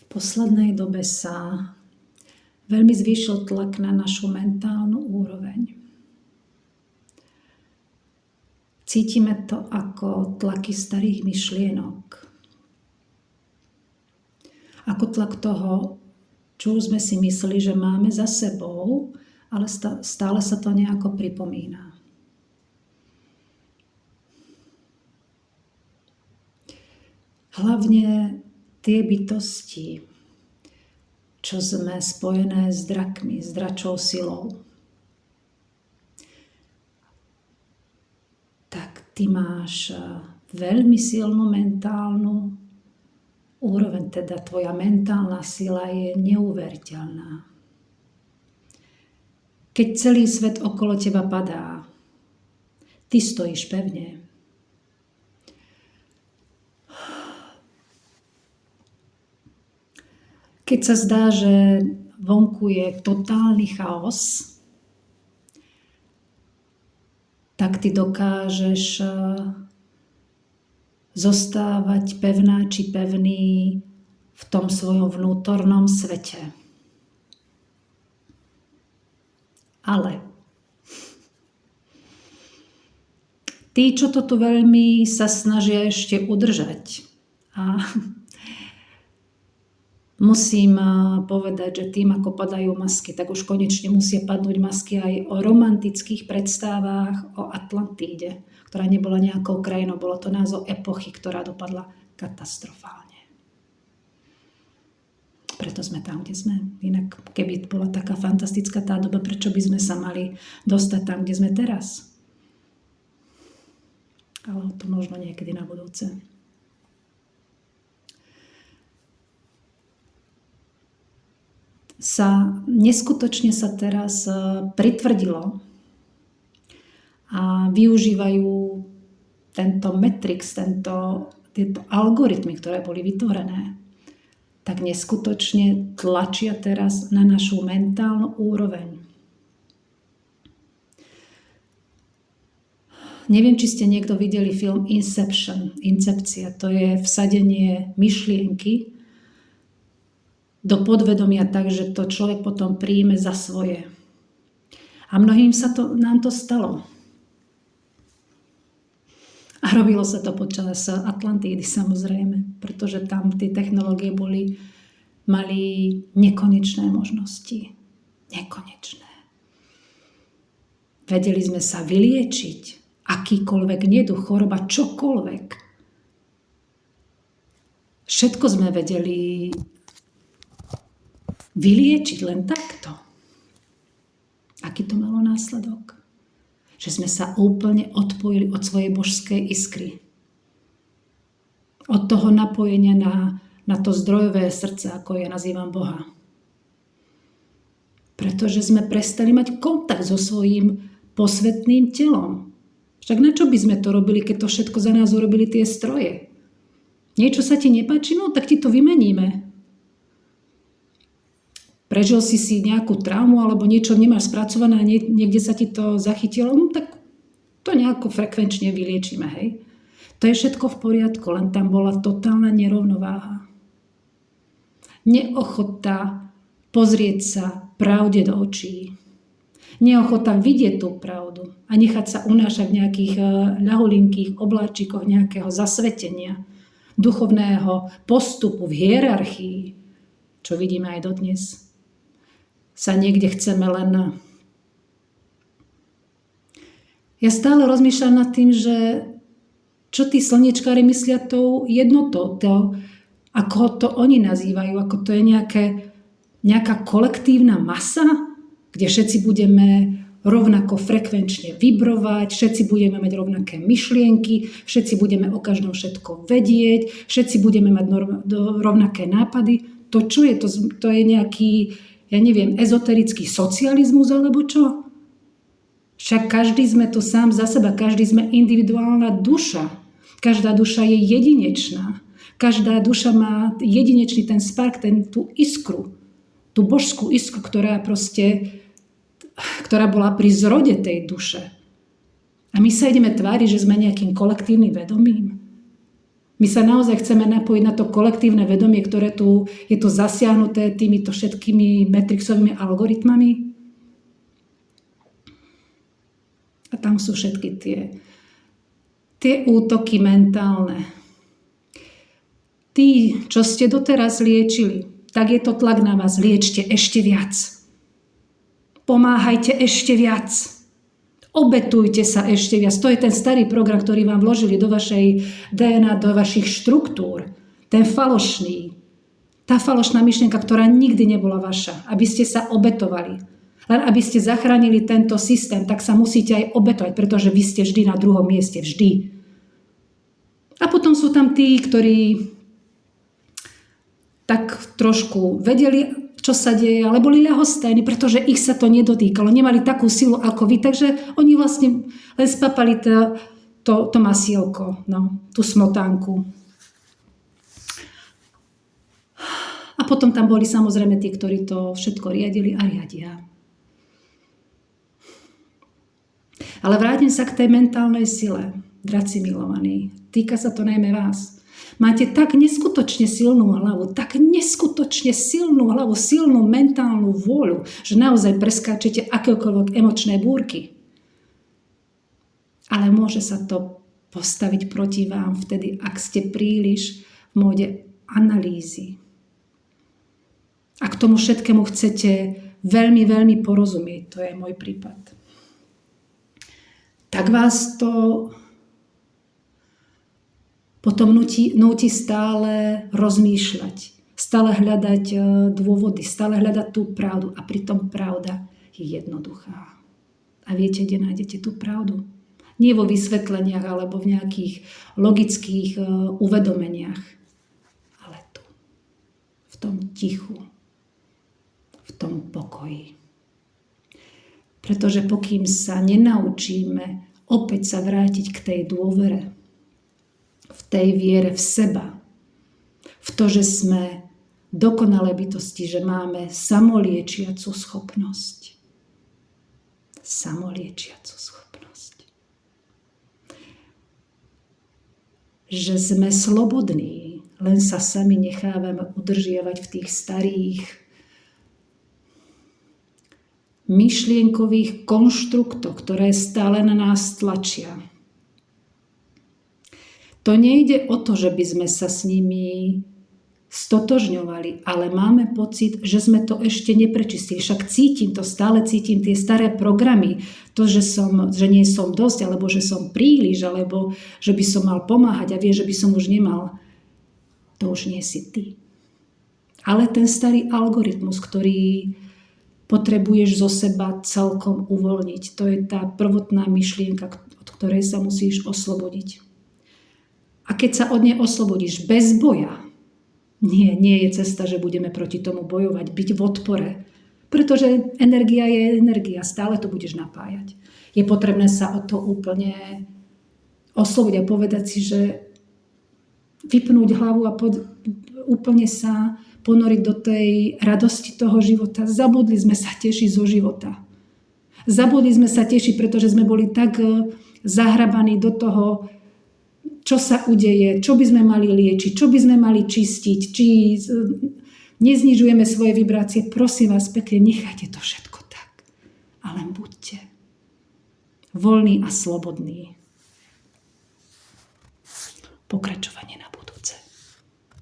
poslednej dobe sa veľmi zvýšil tlak na našu mentálnu úroveň. Cítime to ako tlaky starých myšlienok. Ako tlak toho, čo už sme si mysleli, že máme za sebou, ale stále sa to nejako pripomína. Hlavne tie bytosti, čo sme spojené s drakmi, s dračou silou. Tak ty máš veľmi silnú mentálnu úroveň, teda tvoja mentálna sila je neuveriteľná. Keď celý svet okolo teba padá, ty stojíš pevne. Keď sa zdá, že vonku je totálny chaos, tak ty dokážeš zostávať pevná či pevný v tom svojom vnútornom svete. Ale tí, čo to tu veľmi sa snažia ešte udržať, a musím povedať, že tým, ako padajú masky, tak už konečne musia padnúť masky aj o romantických predstavách o Atlantíde, ktorá nebola nejakou krajinou, bolo to názov epochy, ktorá dopadla katastrofálne. Preto sme tam, kde sme. Inak, keby bola taká fantastická tá doba, prečo by sme sa mali dostať tam, kde sme teraz? Ale to možno niekedy na budúce. Neskutočne sa teraz pritvrdilo a využívajú tento matrix, tieto algoritmy, ktoré boli vytvorené, tak neskutočne tlačia teraz na našu mentálnu úroveň. Neviem, či ste niekto videli film Incepcia, to je vsadenie myšlienky do podvedomia tak, že to človek potom príjme za svoje. A mnohým nám to stalo. A robilo sa to počas Atlantídy, samozrejme, pretože tam tie technológie mali nekonečné možnosti. Nekonečné. Vedeli sme sa vyliečiť, akýkoľvek neduch, choroba, čokoľvek. Všetko sme vedeli vyliečiť len takto. Aký to malo následok? Že sme sa úplne odpojili od svojej božskej iskry. Od toho napojenia na to zdrojové srdce, ako ja nazývam Boha. Pretože sme prestali mať kontakt so svojím posvätným telom. Však na čo by sme to robili, keď to všetko za nás urobili tie stroje? Niečo sa ti nepáči? No, tak ti to vymeníme. Prežil si nejakú traumu alebo niečo nemáš spracované a niekde sa ti to zachytilo, no tak to nejako frekvenčne vyliečíme, hej. To je všetko v poriadku, len tam bola totálna nerovnováha. Neochota pozrieť sa pravde do očí. Neochota vidieť tú pravdu a nechať sa unášať v nejakých ľahulinkých obláčikoch nejakého zasvetenia, duchovného postupu v hierarchii, čo vidíme aj dodnes. Sa niekde chceme len... Ja stále rozmýšľam nad tým, že čo tí slniečkári myslia tou jednotou, ako to oni nazývajú, ako to je nejaká kolektívna masa, kde všetci budeme rovnako frekvenčne vibrovať, všetci budeme mať rovnaké myšlienky, všetci budeme o každom všetko vedieť, všetci budeme mať rovnaké nápady. To čo je? To je nejaký... ja neviem, ezoterický socializmus alebo čo? Však každý sme tu sám za seba, každý sme individuálna duša. Každá duša je jedinečná. Každá duša má jedinečný ten spark, tú iskru, tú božskú iskru, ktorá bola pri zrode tej duše. A my sa ideme tváriť, že sme nejakým kolektívnym vedomím. My sa naozaj chceme napojiť na to kolektívne vedomie, ktoré tu je tu zasiahnuté týmito všetkými matrixovými algoritmami. A tam sú všetky tie útoky mentálne. Tí, čo ste doteraz liečili, tak je to tlak na vás. Liečte ešte viac. Pomáhajte ešte viac. Obetujte sa ešte viac. To je ten starý program, ktorý vám vložili do vašej DNA, do vašich štruktúr. Ten falošný. Tá falošná myšlienka, ktorá nikdy nebola vaša. Aby ste sa obetovali. Len aby ste zachránili tento systém, tak sa musíte aj obetovať, pretože vy ste vždy na druhom mieste. Vždy. A potom sú tam tí, ktorí tak trošku vedeli, čo sa deje, ale boli ľahostajní, pretože ich sa to nedotýkalo. Nemali takú silu ako vy, takže oni vlastne len spapali to masielko, tú smotánku. A potom tam boli samozrejme tí, ktorí to všetko riadili a riadia. Ale vrátim sa k tej mentálnej sile, draci milovaní. Týka sa to najmä vás. Máte tak neskutočne silnú hlavu, silnú mentálnu vôľu, že naozaj preskáčete akékoľvek emočné búrky. Ale môže sa to postaviť proti vám vtedy, ak ste príliš v móde analýzy. A k tomu všetkému chcete veľmi, veľmi porozumieť, to je môj prípad. Tak vás to potom núti stále rozmýšľať, stále hľadať dôvody, stále hľadať tú pravdu. A pritom pravda je jednoduchá. A viete, kde nájdete tú pravdu? Nie vo vysvetleniach alebo v nejakých logických uvedomeniach, ale tu, v tom tichu, v tom pokoji. Pretože pokým sa nenaučíme opäť sa vrátiť k tej dôvere, v tej viere v seba, v to, že sme dokonalé bytosti, že máme samoliečiacu schopnosť. Samoliečiacu schopnosť. Že sme slobodní, len sa sami nechávame udržiavať v tých starých myšlienkových konštruktoch, ktoré stále na nás tlačia. To nejde o to, že by sme sa s nimi stotožňovali, ale máme pocit, že sme to ešte neprečistili. Však stále cítim tie staré programy, to, že nie som dosť, alebo že som príliš, alebo že by som mal pomáhať a vie, že by som už nemal. To už nie si ty. Ale ten starý algoritmus, ktorý potrebuješ zo seba celkom uvoľniť, to je tá prvotná myšlienka, od ktorej sa musíš oslobodiť. A keď sa od nej oslobodíš bez boja, nie je cesta, že budeme proti tomu bojovať, byť v odpore. Pretože energia je energia, stále to budeš napájať. Je potrebné sa o to úplne oslobodiť a povedať si, že vypnúť hlavu a úplne sa ponoriť do tej radosti toho života. Zabudli sme sa tešiť zo života. Zabudli sme sa tešiť, pretože sme boli tak zahrabaní do toho, čo sa udeje, čo by sme mali liečiť, čo by sme mali čistiť, či neznižujeme svoje vibrácie. Prosím vás pekne, nechajte to všetko tak. Ale buďte voľní a slobodní. Pokračovanie na